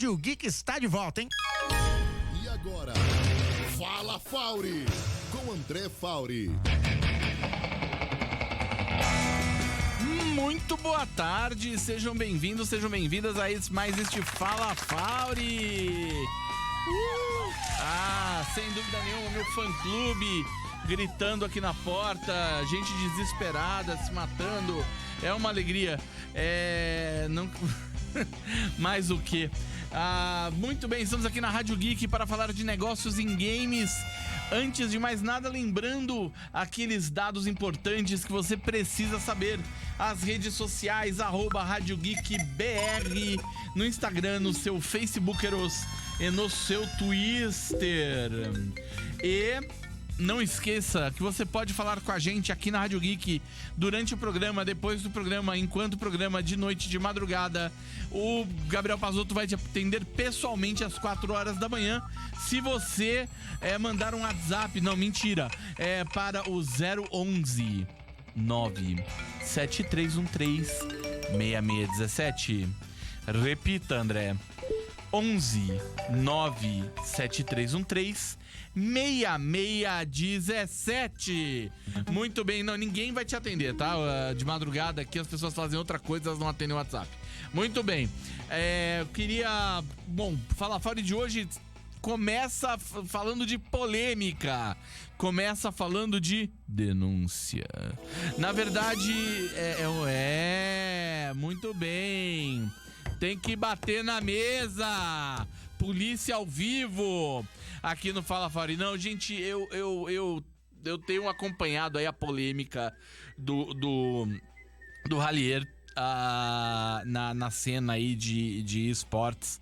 O Geek está de volta, hein? E agora, Fala Fauri, com André Fauri. Muito boa tarde, sejam bem-vindos, sejam bem-vindas a mais este Fala Fauri. Sem dúvida nenhuma, meu fã-clube gritando aqui na porta, gente desesperada, se matando, é uma alegria, não... mais o que? Muito bem, estamos aqui na Rádio Geek para falar de negócios em games. Antes de mais nada, lembrando aqueles dados importantes que você precisa saber. As redes sociais, @Rádio Geek BR, no Instagram, no seu Facebookeros e no seu Twitter. E não esqueça que você pode falar com a gente aqui na Rádio Geek durante o programa, depois do programa, enquanto o programa, de noite, de madrugada. O Gabriel Pazotto vai te atender pessoalmente às 4 horas da manhã. Se você mandar um WhatsApp, não, mentira, para o 011 97313 6617. Repita, André. 11 97313 6617. Muito bem, não, ninguém vai te atender, tá? De madrugada aqui as pessoas fazem outra coisa, elas não atendem o WhatsApp. Muito bem, eu queria... Bom, Fala Fora de hoje começa falando de polêmica. Começa falando de denúncia. Na verdade, muito bem. Tem que bater na mesa. Polícia ao vivo aqui no Fala Fora. Não, gente, eu tenho acompanhado aí a polêmica do Rallier na cena aí de esportes,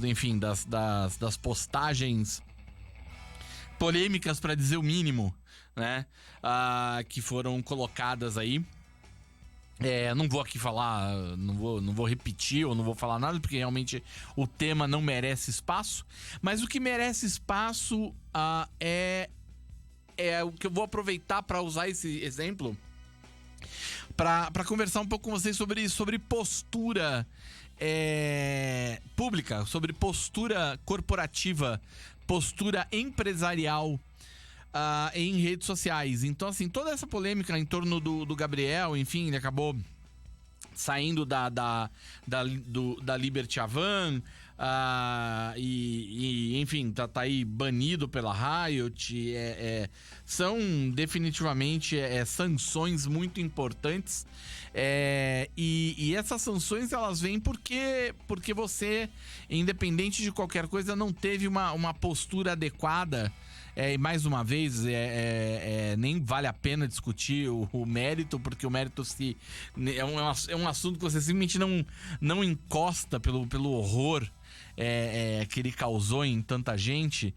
enfim, das postagens polêmicas, para dizer o mínimo, né? Que foram colocadas aí. Não vou aqui falar, não vou repetir ou não vou falar nada, porque realmente o tema não merece espaço. Mas o que merece espaço é o que eu vou aproveitar para usar esse exemplo para conversar um pouco com vocês sobre postura pública, sobre postura corporativa, postura empresarial em redes sociais. Então, assim, toda essa polêmica em torno do Gabriel, enfim, ele acabou saindo da Liberty Avan, enfim, tá aí banido pela Riot. São definitivamente sanções muito importantes, e essas sanções, elas vêm porque você, independente de qualquer coisa, não teve uma postura adequada. E mais uma vez, nem vale a pena discutir o mérito, porque o mérito é um assunto que você simplesmente não encosta pelo horror que ele causou em tanta gente.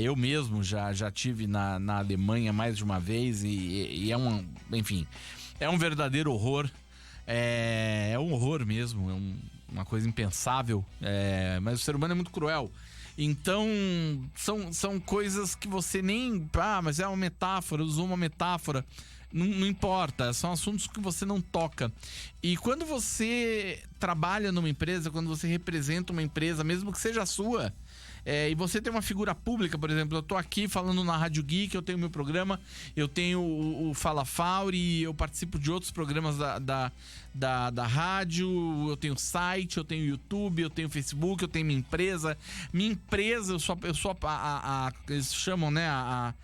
Eu mesmo já tive na Alemanha mais de uma vez, e enfim, é um verdadeiro horror. É um horror mesmo, uma coisa impensável, mas o ser humano é muito cruel. Então, são coisas que você nem... mas é uma metáfora, usou uma metáfora. Não importa, são assuntos que você não toca. E quando você trabalha numa empresa, quando você representa uma empresa, mesmo que seja a sua, e você tem uma figura pública, por exemplo, eu tô aqui falando na Rádio Geek, eu tenho meu programa, eu tenho o Fala Fauri, eu participo de outros programas da rádio, eu tenho site, eu tenho YouTube, eu tenho Facebook, eu tenho minha empresa. Minha empresa, eu sou eles chamam, né, a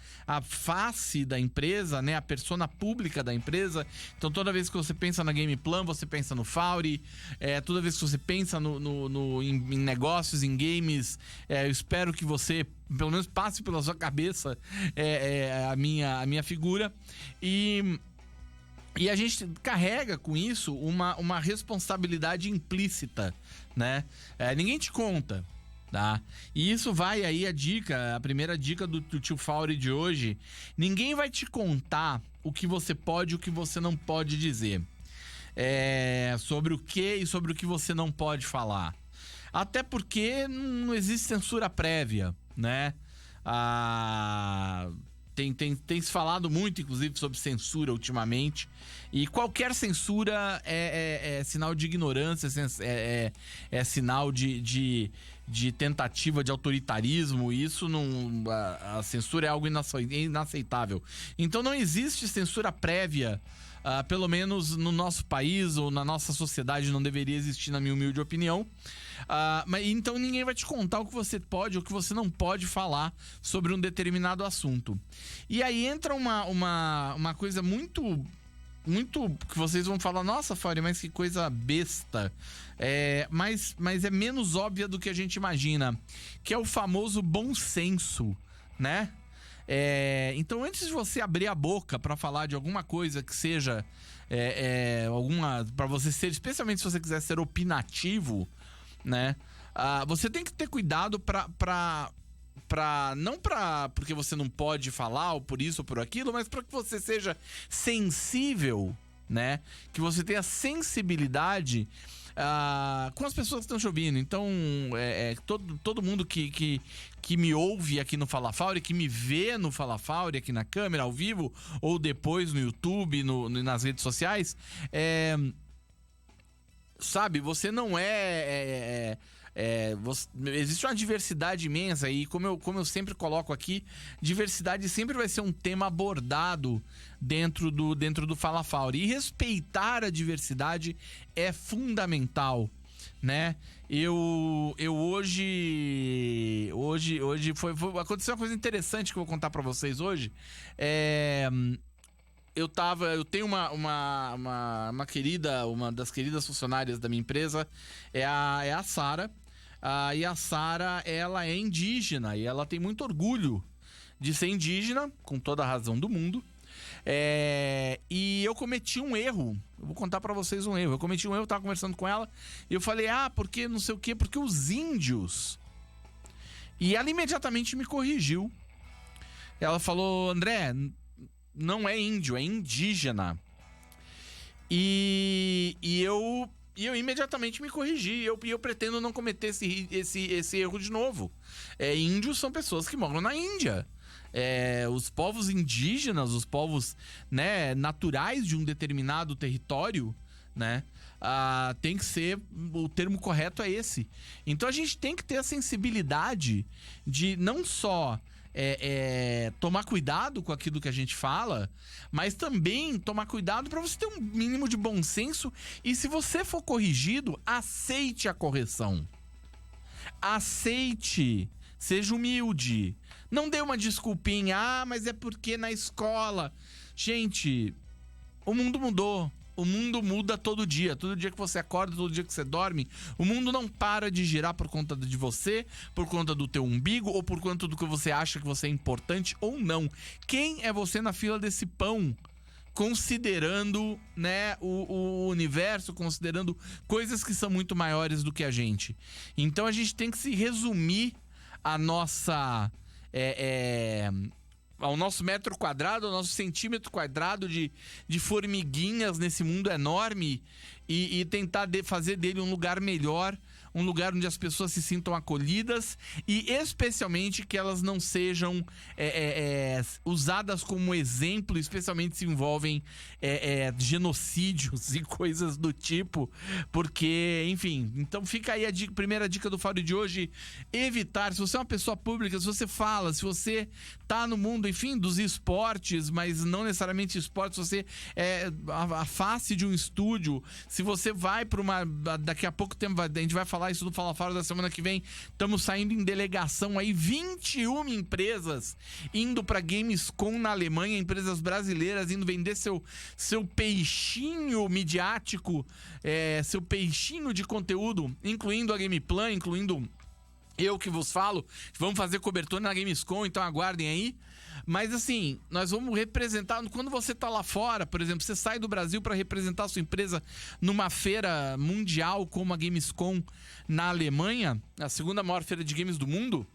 face da empresa, né, a persona pública da empresa. Então, toda vez que você pensa na Gameplan, você pensa no Fauri. Toda vez que você pensa em negócios, em games, eu espero que você, pelo menos, passe pela sua cabeça a minha figura. E a gente carrega com isso uma responsabilidade implícita, né? Ninguém te conta, tá? E isso vai aí a primeira dica do tio Fauri de hoje. Ninguém vai te contar o que você pode e o que você não pode dizer. Sobre o que e sobre o que você não pode falar. Até porque não existe censura prévia, né? Tem se falado muito, inclusive, sobre censura ultimamente. E qualquer censura é sinal de ignorância, é sinal de tentativa de autoritarismo. E isso não. A censura é algo inaceitável. Então não existe censura prévia. Pelo menos no nosso país ou na nossa sociedade não deveria existir, na minha humilde opinião. Mas então ninguém vai te contar o que você pode ou o que você não pode falar sobre um determinado assunto. E aí entra uma coisa muito que vocês vão falar: nossa, Fábio, mas que coisa besta. Mas é menos óbvia do que a gente imagina, que é o famoso bom senso, né? Então, antes de você abrir a boca para falar de alguma coisa que seja para você ser, especialmente se você quiser ser opinativo, né? Você tem que ter cuidado porque você não pode falar, ou por isso ou por aquilo, mas para que você seja sensível, né? Que você tenha sensibilidade com as pessoas que estão te ouvindo. Então, todo mundo que me ouve aqui no Fala Fáuri, que me vê no Fala Fáuri, aqui na câmera, ao vivo, ou depois no YouTube, nas redes sociais, sabe, você não existe uma diversidade imensa e como eu sempre coloco aqui, diversidade sempre vai ser um tema abordado dentro do Fala Fáuri. E respeitar a diversidade é fundamental, né? Hoje aconteceu uma coisa interessante que eu vou contar pra vocês hoje. Eu tenho uma das queridas funcionárias da minha empresa, é a Sara. E a Sara, ela é indígena e ela tem muito orgulho de ser indígena, com toda a razão do mundo. E eu cometi um erro. Eu vou contar pra vocês um erro. Eu tava conversando com ela e eu falei: porque não sei o quê, porque os índios. E ela imediatamente me corrigiu. Ela falou: André, não é índio, é indígena. E eu imediatamente me corrigi. Eu pretendo não cometer esse erro de novo. Índios são pessoas que moram na Índia. Os povos indígenas, os povos, né, naturais de um determinado território, né? Tem que ser, o termo correto é esse. Então a gente tem que ter a sensibilidade de não só tomar cuidado com aquilo que a gente fala, mas também tomar cuidado para você ter um mínimo de bom senso. E se você for corrigido, aceite a correção. Aceite. Seja humilde. Não dê uma desculpinha. Mas é porque na escola... Gente, o mundo mudou. O mundo muda todo dia. Todo dia que você acorda, todo dia que você dorme, o mundo não para de girar por conta de você, por conta do teu umbigo ou por conta do que você acha que você é importante ou não. Quem é você na fila desse pão? Considerando, né, o universo, considerando coisas que são muito maiores do que a gente. Então a gente tem que se resumir a nossa... ao nosso metro quadrado, ao nosso centímetro quadrado de formiguinhas nesse mundo enorme e tentar fazer dele um lugar melhor, um lugar onde as pessoas se sintam acolhidas e especialmente que elas não sejam usadas como exemplo, especialmente se envolvem genocídios e coisas do tipo, porque, enfim, então fica aí a primeira dica do Fábio de hoje: evitar. Se você é uma pessoa pública, se você fala, se você tá no mundo, enfim, dos esportes, mas não necessariamente esportes, se você é a face de um estúdio, se você vai para daqui a pouco tempo, a gente vai falar isso no Fala Fábio da semana que vem, estamos saindo em delegação aí, 21 empresas indo para Gamescom na Alemanha, empresas brasileiras indo vender seu peixinho midiático, seu peixinho de conteúdo, incluindo a Gameplan, incluindo eu que vos falo. Vamos fazer cobertura na Gamescom, então aguardem aí. Mas assim, nós vamos representar. Quando você tá lá fora, por exemplo, você sai do Brasil para representar a sua empresa numa feira mundial como a Gamescom na Alemanha, a segunda maior feira de games do mundo,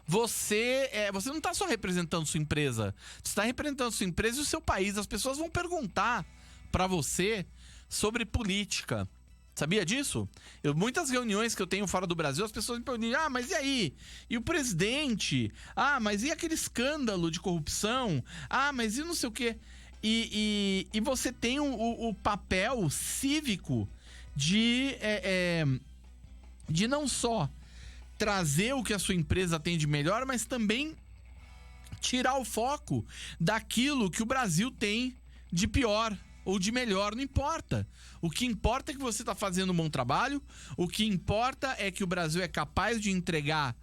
você não tá só representando sua empresa, você tá representando sua empresa e o seu país. As pessoas vão perguntar para você sobre política, Sabia disso? Muitas reuniões que eu tenho fora do Brasil, as pessoas me perguntam, mas e aí? E o presidente? Mas e aquele escândalo de corrupção? Mas e não sei o quê? E você tem o papel cívico de não só trazer o que a sua empresa tem de melhor, mas também tirar o foco daquilo que o Brasil tem de pior ou de melhor, não importa. O que importa é que você está fazendo um bom trabalho, o que importa é que o Brasil é capaz de entregar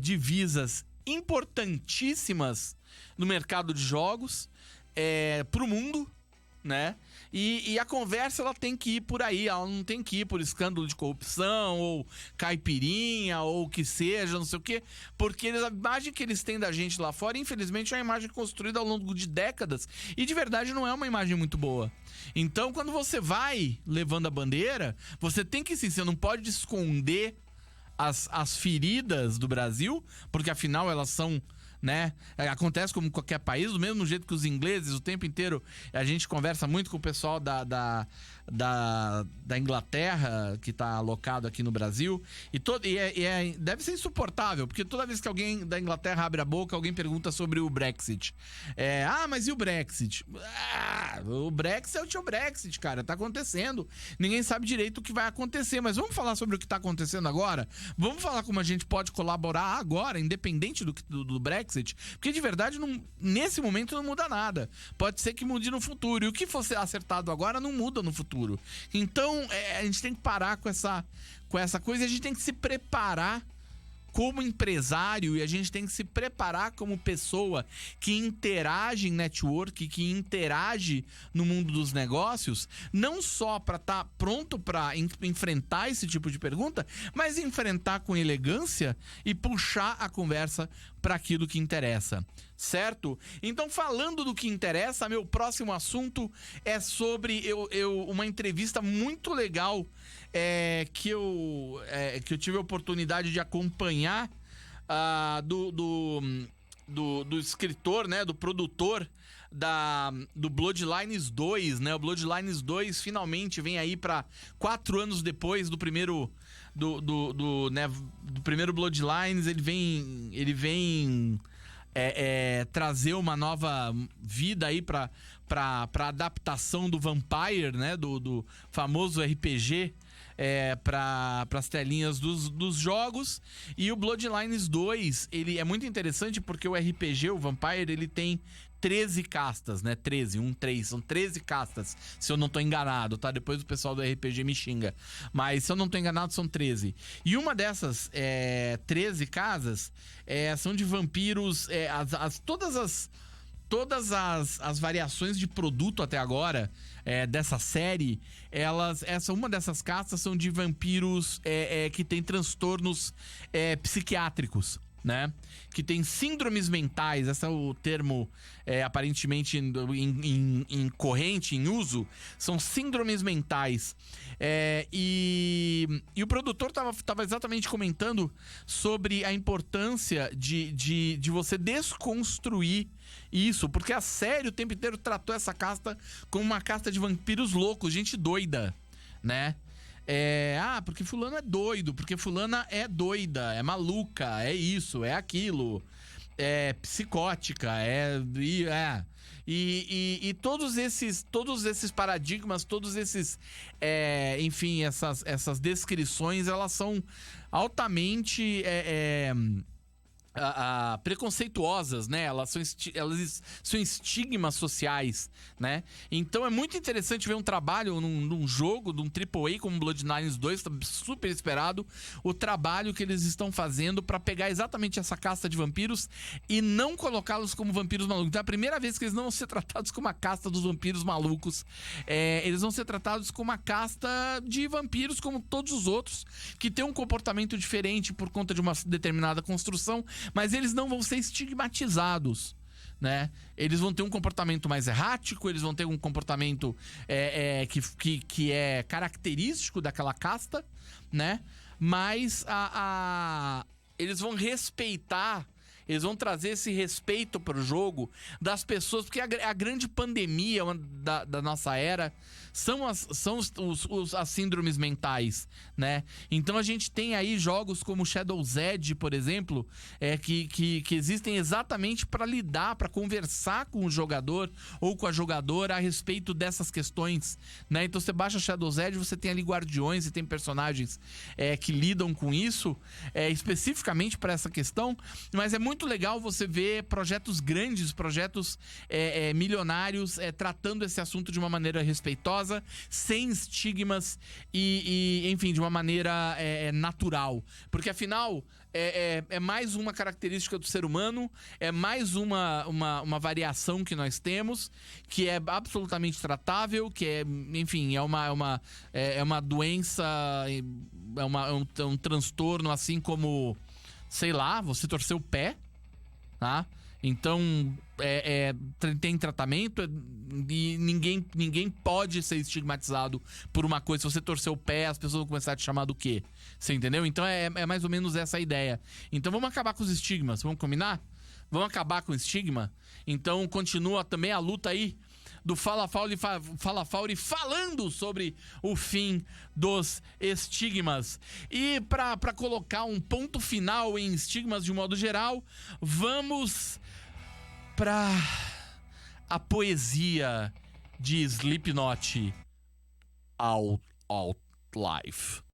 divisas importantíssimas no mercado de jogos para o mundo, né? E a conversa ela tem que ir por aí, ela não tem que ir por escândalo de corrupção ou caipirinha ou o que seja, não sei o quê, porque a imagem que eles têm da gente lá fora, infelizmente, é uma imagem construída ao longo de décadas e de verdade não é uma imagem muito boa. Então, quando você vai levando a bandeira, você tem que sim, você não pode esconder as feridas do Brasil, porque afinal elas são, né? Acontece como qualquer país, do mesmo jeito que os ingleses, o tempo inteiro a gente conversa muito com o pessoal da Inglaterra, que tá alocado aqui no Brasil, deve ser insuportável, porque toda vez que alguém da Inglaterra abre a boca, alguém pergunta sobre o Brexit. Mas e o Brexit? O Brexit é o Brexit, cara, tá acontecendo. Ninguém sabe direito o que vai acontecer, mas vamos falar sobre o que tá acontecendo agora? Vamos falar como a gente pode colaborar agora, independente do Brexit? Porque de verdade, nesse momento não muda nada. Pode ser que mude no futuro. E o que for acertado agora não muda no futuro. Então, a gente tem que parar com essa coisa. A gente tem que se preparar como empresário e a gente tem que se preparar como pessoa que interage em network, que interage no mundo dos negócios, não só para estar pronto para enfrentar esse tipo de pergunta, mas enfrentar com elegância e puxar a conversa para aquilo que interessa, certo? Então, falando do que interessa, meu próximo assunto é sobre uma entrevista muito legal que eu tive a oportunidade de acompanhar do escritor, né, do produtor do Bloodlines 2, né? O Bloodlines 2 finalmente vem aí para 4 anos depois do primeiro do primeiro Bloodlines. Ele vem trazer uma nova vida aí para adaptação do Vampire, né? Do famoso RPG para as telinhas dos jogos. E o Bloodlines 2, ele é muito interessante porque o RPG, o Vampire, ele tem 13 castas, né? 13, são 13 castas, se eu não tô enganado, tá? Depois o pessoal do RPG me xinga. Mas se eu não tô enganado, são 13. E uma dessas 13 casas são de vampiros, todas as variações de produto até agora dessa série, uma dessas castas são de vampiros que tem transtornos psiquiátricos, né? Que tem síndromes mentais. Esse é o termo aparentemente corrente, em uso. São síndromes mentais. E o produtor tava exatamente comentando sobre a importância de você desconstruir isso, porque a série o tempo inteiro tratou essa casta como uma casta de vampiros loucos, gente doida, né? Porque fulano é doido, porque fulana é doida, é maluca, é isso, é aquilo, é psicótica, e todos esses paradigmas, todos esses, enfim, essas descrições, elas são altamente preconceituosas, né? Elas são estigmas sociais, né? Então é muito interessante ver um trabalho num jogo, de um AAA como Bloodlines 2, tá super esperado, o trabalho que eles estão fazendo pra pegar exatamente essa casta de vampiros e não colocá-los como vampiros malucos. Então é a primeira vez que eles não vão ser tratados como a casta dos vampiros malucos. Eles vão ser tratados como a casta de vampiros como todos os outros, que tem um comportamento diferente por conta de uma determinada construção, mas eles não vão ser estigmatizados, né? Eles vão ter um comportamento mais errático, eles vão ter um comportamento que é característico daquela casta, né? Mas eles vão respeitar Eles vão trazer esse respeito pro jogo das pessoas, porque a grande pandemia da nossa era são as síndromes mentais, né? Então a gente tem aí jogos como Shadow's Edge, por exemplo, que existem exatamente para lidar, para conversar com o jogador ou com a jogadora a respeito dessas questões, né? Então você baixa Shadow's Edge, você tem ali guardiões e tem personagens que lidam com isso, especificamente para essa questão, mas é muito legal você ver projetos grandes, projetos milionários tratando esse assunto de uma maneira respeitosa, sem estigmas enfim, de uma maneira natural. Porque afinal, é mais uma característica do ser humano, é mais uma variação que nós temos, que é absolutamente tratável, que enfim, é uma doença, é um transtorno, assim como, sei lá, você torceu o pé, tá? Então, tem tratamento e ninguém pode ser estigmatizado por uma coisa. Se você torcer o pé, as pessoas vão começar a te chamar do quê? Você entendeu? Então, é mais ou menos essa a ideia. Então, vamos acabar com os estigmas, vamos combinar? Vamos acabar com o estigma? Então, continua também a luta aí do Fala Fauri falando sobre o fim dos estigmas. E para colocar um ponto final em estigmas de um modo geral, vamos para a poesia de Slipknot, Out Life.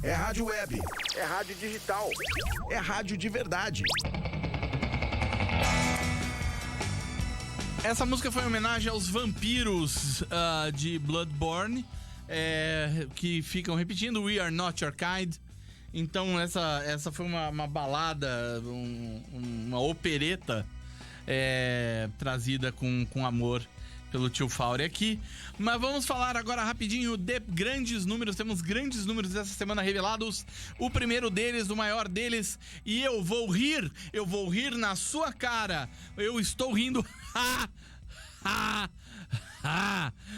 É rádio web. É rádio digital. É rádio de verdade. Essa música foi em homenagem aos vampiros de Bloodborne, que ficam repetindo We Are Not Your Kind. Então essa foi uma balada, uma opereta trazida com amor pelo Tio Fauri aqui. Mas vamos falar agora rapidinho de grandes números. Temos grandes números essa semana revelados. O primeiro deles, o maior deles, e eu vou rir na sua cara. Eu estou rindo.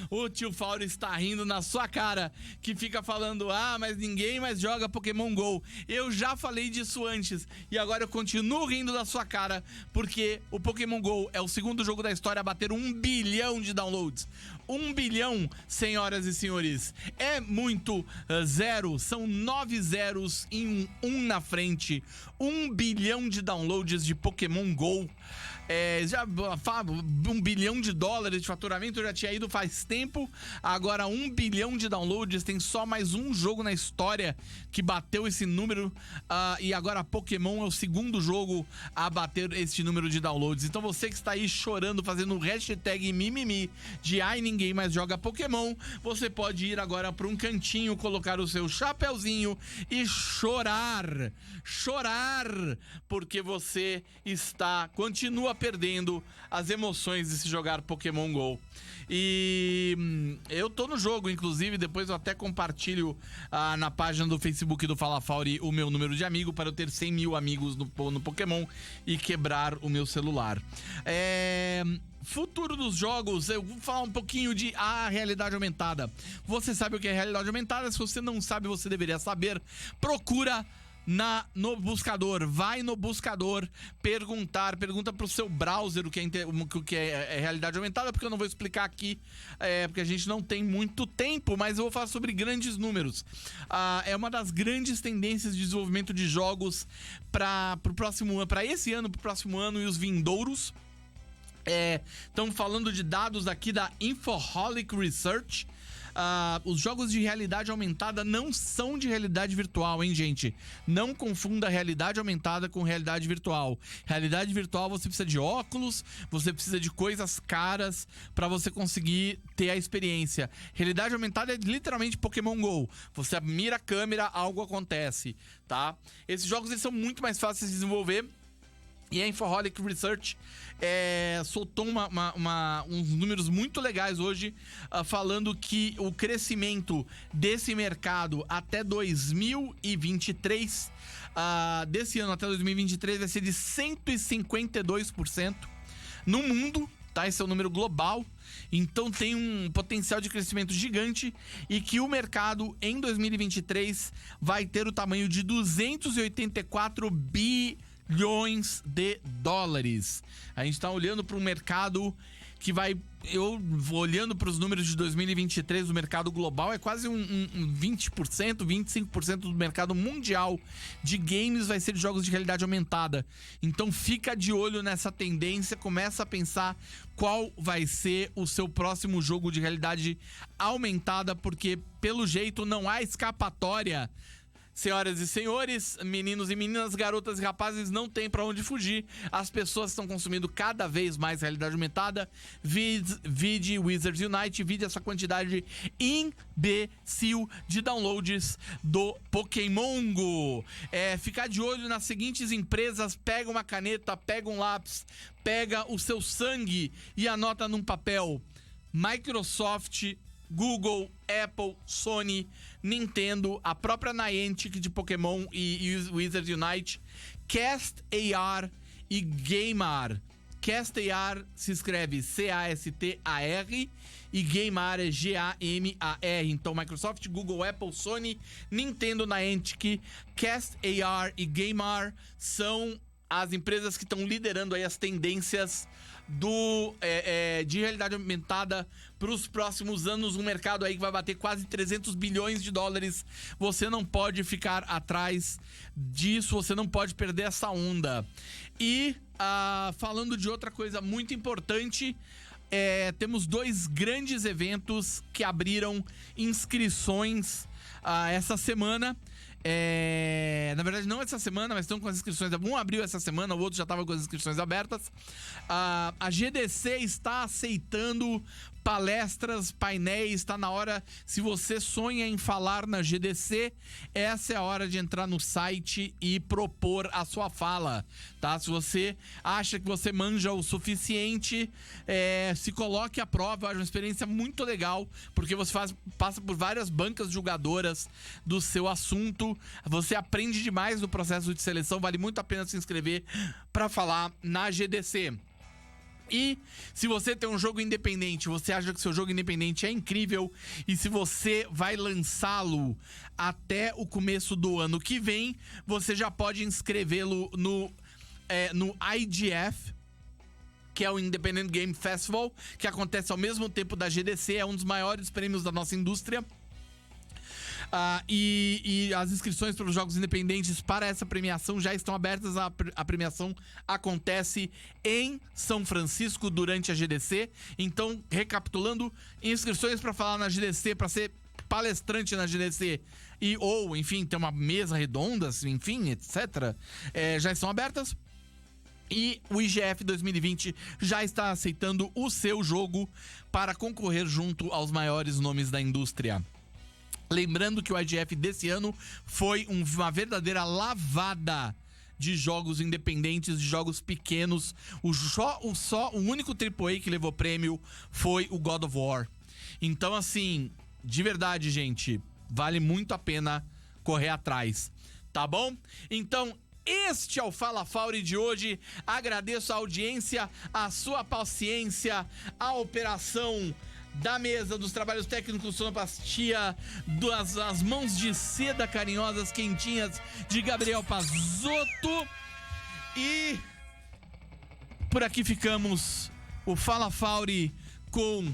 O Tio Fauri está rindo na sua cara, que fica falando, mas ninguém mais joga Pokémon GO. Eu já falei disso antes e agora eu continuo rindo da sua cara, porque o Pokémon GO é o segundo jogo da história a bater 1 bilhão de downloads. 1 bilhão, senhoras e senhores. É muito zero, são 9 zeros em um na frente. 1 bilhão de downloads de Pokémon GO. Já 1 bilhão de dólares de faturamento já tinha ido faz tempo. Agora 1 bilhão de downloads. Tem só mais um jogo na história que bateu esse número, e agora Pokémon é o segundo jogo a bater esse número de downloads. Então você que está aí chorando, fazendo o hashtag mimimi de ninguém mais joga Pokémon, você pode ir agora para um cantinho, colocar o seu chapeuzinho e chorar, porque você continua perdendo as emoções de se jogar Pokémon GO. E eu tô no jogo, inclusive, depois eu até compartilho na página do Facebook do Fala Fauri o meu número de amigo, para eu ter 100 mil amigos no Pokémon e quebrar o meu celular. Futuro dos jogos, eu vou falar um pouquinho de realidade aumentada. Você sabe o que é realidade aumentada? Se você não sabe, você deveria saber. Procura no buscador, vai no buscador pergunta pro seu browser o que é realidade aumentada, porque eu não vou explicar aqui, porque a gente não tem muito tempo, mas eu vou falar sobre grandes números. É uma das grandes tendências de desenvolvimento de jogos para esse ano, pro próximo ano e os vindouros. Estamos falando de dados aqui da Info-Holic Research. Os jogos de realidade aumentada não são de realidade virtual, hein, gente? Não confunda realidade aumentada com realidade virtual. Realidade virtual você precisa de óculos, você precisa de coisas caras para você conseguir ter a experiência. Realidade aumentada é literalmente Pokémon GO. Você mira a câmera, algo acontece, tá? Esses jogos eles são muito mais fáceis de desenvolver. E a Info-Holic Research soltou uns números muito legais hoje, falando que o crescimento desse mercado até 2023, desse ano até 2023, vai ser de 152% no mundo, tá? Esse é o número global. Então tem um potencial de crescimento gigante, e que o mercado em 2023 vai ter o tamanho de 284 bilhões de dólares. A gente tá olhando para um mercado que vai... Eu vou olhando para os números de 2023 do mercado global, é quase um 20%, 25% do mercado mundial de games vai ser de jogos de realidade aumentada. Então fica de olho nessa tendência, começa a pensar qual vai ser o seu próximo jogo de realidade aumentada, porque pelo jeito não há escapatória. Senhoras e senhores, meninos e meninas, garotas e rapazes, não tem pra onde fugir. As pessoas estão consumindo cada vez mais realidade aumentada. Vide Wizards Unite, vide essa quantidade imbecil de downloads do Pokémon GO. Ficar de olho nas seguintes empresas: pega uma caneta, pega um lápis, pega o seu sangue e anota num papel. Microsoft, Google, Apple, Sony, Nintendo, a própria Niantic de Pokémon e Wizards Unite, Cast AR e Gamar. Cast AR se escreve C-A-S-T-A-R e Gamar é G-A-M-A-R. Então Microsoft, Google, Apple, Sony, Nintendo, Niantic, Cast AR e Gamar são as empresas que estão liderando aí as tendências de realidade aumentada para os próximos anos. Um mercado aí que vai bater quase 300 bilhões de dólares. Você não pode ficar atrás disso, você não pode perder essa onda. E falando de outra coisa muito importante, temos 2 grandes eventos que abriram inscrições essa semana. Na verdade, não essa semana, mas estão com as inscrições. Um abriu essa semana, o outro já estava com as inscrições abertas. A GDC está aceitando palestras, painéis. Está na hora. Se você sonha em falar na GDC, essa é a hora de entrar no site e propor a sua fala, tá? Se você acha que você manja o suficiente, se coloque à prova. É uma experiência muito legal, porque você passa por várias bancas julgadoras do seu assunto. Você aprende demais no processo de seleção. Vale muito a pena se inscrever para falar na GDC. E se você tem um jogo independente, você acha que seu jogo independente é incrível, e se você vai lançá-lo até o começo do ano que vem, você já pode inscrevê-lo no IGF, que é o Independent Game Festival, que acontece ao mesmo tempo da GDC, é um dos maiores prêmios da nossa indústria. E as inscrições para os jogos independentes para essa premiação já estão abertas. A premiação acontece em São Francisco durante a GDC. Então, recapitulando, inscrições para falar na GDC, para ser palestrante na GDC ou, enfim, ter uma mesa redonda, enfim, etc., já estão abertas. E o IGF 2020 já está aceitando o seu jogo para concorrer junto aos maiores nomes da indústria. Lembrando que o IGF desse ano foi uma verdadeira lavada de jogos independentes, de jogos pequenos. O único AAA que levou prêmio foi o God of War. Então, assim, de verdade, gente, vale muito a pena correr atrás, tá bom? Então, este é o Fala Faury de hoje. Agradeço a audiência, a sua paciência, a operação da mesa, dos trabalhos técnicos, sonoplastia, das mãos de seda carinhosas, quentinhas, de Gabriel Pazotto. E por aqui ficamos, o Fala Faury com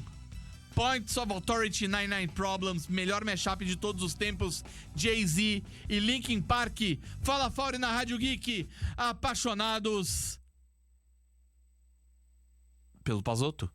Points of Authority, 99 Problems, melhor mashup de todos os tempos, Jay-Z e Linkin Park. Fala Faury na Rádio Geek, apaixonados pelo Pazotto.